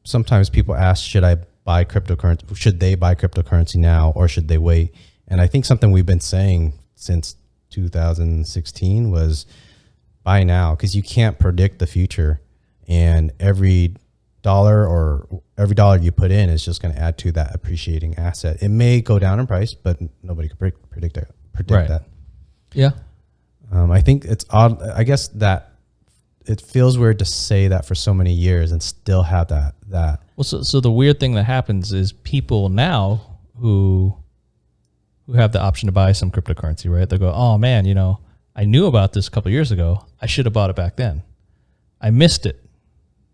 sometimes people ask, should they buy cryptocurrency now or should they wait? And I think something we've been saying since 2016 was buy now, because you can't predict the future, and every dollar you put in is just going to add to that appreciating asset. It may go down in price, but nobody can predict that. Yeah. I think it's odd. I guess that it feels weird to say that for so many years and still have that. Well, so the weird thing that happens is people now who have the option to buy some cryptocurrency, right? They'll go, oh man, I knew about this a couple of years ago. I should have bought it back then. I missed it.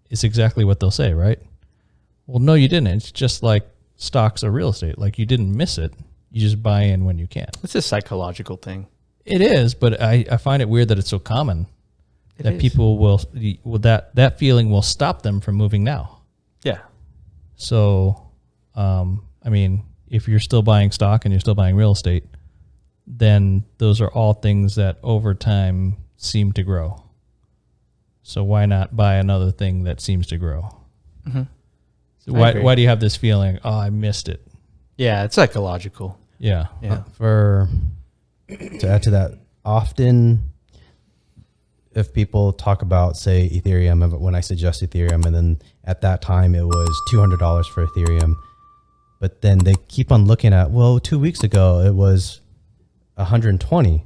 It's exactly what they'll say, right? Well, no, you didn't. It's just like stocks or real estate. Like, you didn't miss it. You just buy in when you can. It's a psychological thing. It is, but I find it weird that it's so common that people will that feeling will stop them from moving now. Yeah. So, I mean, if you're still buying stock and you're still buying real estate, then those are all things that over time seem to grow. So why not buy another thing that seems to grow? Mm-hmm. So why do you have this feeling, oh, I missed it? Yeah, it's psychological. Yeah. To add to that, often if people talk about, say, Ethereum, when I suggest Ethereum, and then at that time it was $200 for Ethereum, but then they keep on looking at, well, 2 weeks ago it was 120,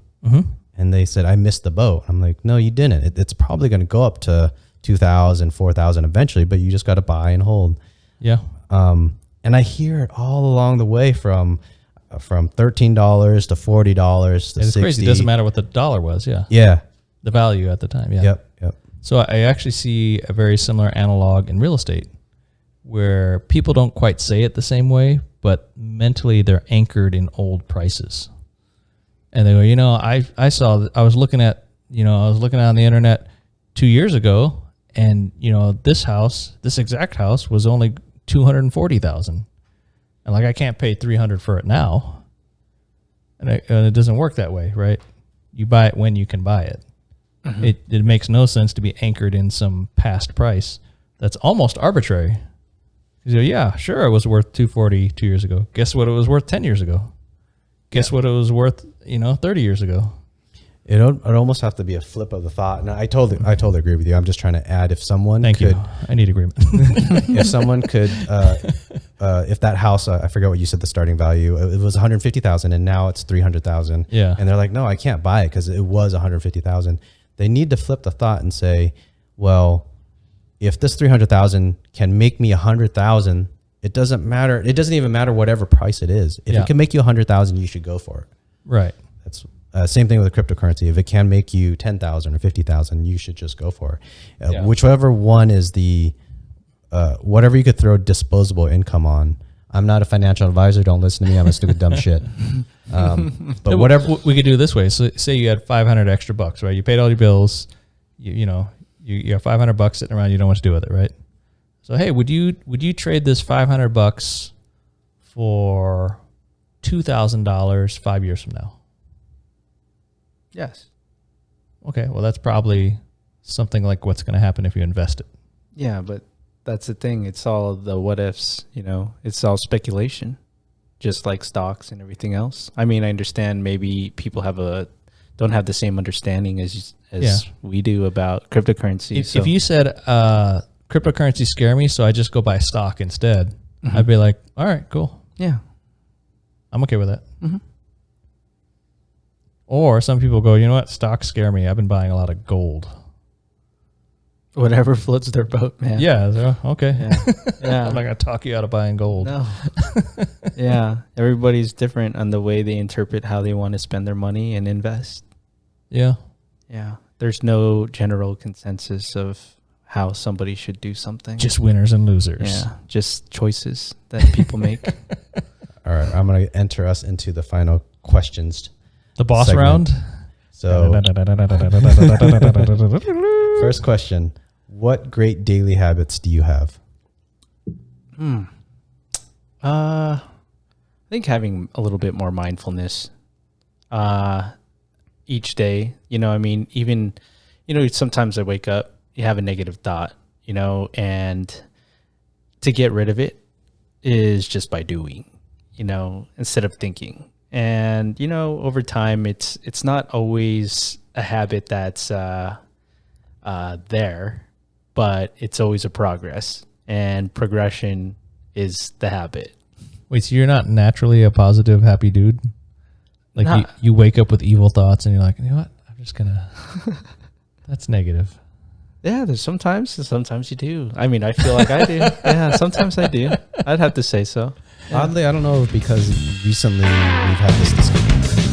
and they said, I missed the boat. I'm like, no, you didn't. It's probably going to go up to 2,000, 4,000 eventually, but you just got to buy and hold. Yeah. And I hear it all along the way from $13 to $40 to it's $60. crazy. It doesn't matter what the dollar was. Yeah. Yeah. The value at the time. Yeah. Yep. So I actually see a very similar analog in real estate where people don't quite say it the same way, but mentally they're anchored in old prices. And they go, I was looking at on the internet 2 years ago, and this exact house was only $240,000. And like, I can't pay $300 for it now. And it doesn't work that way, right? You buy it when you can buy it. Mm-hmm. It makes no sense to be anchored in some past price that's almost arbitrary. You go, yeah, sure, it was worth $240 2 years ago. Guess what it was worth 10 years ago? Guess what it was worth, 30 years ago? It'd almost have to be a flip of the thought. And I totally agree with you. I'm just trying to add, if someone Thank you. I need agreement. If someone could, if that house, I forget what you said, the starting value, it was 150,000 and now it's 300,000. Yeah. And they're like, no, I can't buy it because it was 150,000. They need to flip the thought and say, well, if this 300,000 can make me 100,000, it doesn't matter. It doesn't even matter whatever price it is. If it can make you 100,000, you should go for it. Right. That's same thing with cryptocurrency. If it can make you 10,000 or 50,000, you should just go for it. Whichever one is the, whatever you could throw disposable income on. I'm not a financial advisor. Don't listen to me. I'm a stupid dumb shit. But whatever we could do it this way. So say you had 500 extra bucks, right? You paid all your bills. You have $500 sitting around. You don't know what to do with it, right? So hey, would you trade this $500 for $2,000 5 years from now? Yes. Okay, well, that's probably something like what's going to happen if you invest it. Yeah, but that's the thing. It's all the what ifs, it's all speculation, just like stocks and everything else. I mean, I understand maybe people don't have the same understanding as we do about cryptocurrency. If you said cryptocurrency scare me, so I just go buy stock instead, I'd be like, all right, cool. Yeah. I'm okay with that. Mm-hmm. Or some people go, you know what, stocks scare me. I've been buying a lot of gold. Whatever floats their boat, man. Yeah, okay. Yeah. I'm not going to talk you out of buying gold. No. Yeah, everybody's different on the way they interpret how they want to spend their money and invest. Yeah. Yeah. There's no general consensus of how somebody should do something. Just winners and losers. Yeah, just choices that people make. All right, I'm going to enter us into the final questions. The boss segment. round. So, first question: what great daily habits do you have? I think having a little bit more mindfulness each day. Even sometimes I wake up, you have a negative thought, and to get rid of it is just by doing, instead of thinking. And, over time, it's not always a habit that's there, but it's always a progress, and progression is the habit. Wait, so you're not naturally a positive, happy dude? Like you wake up with evil thoughts and you're like, you know what? I'm just gonna. That's negative. Yeah, there's sometimes you do. I mean, I feel like I do. Yeah, sometimes I do. I'd have to say so. Oddly, I don't know if because recently we've had this discussion.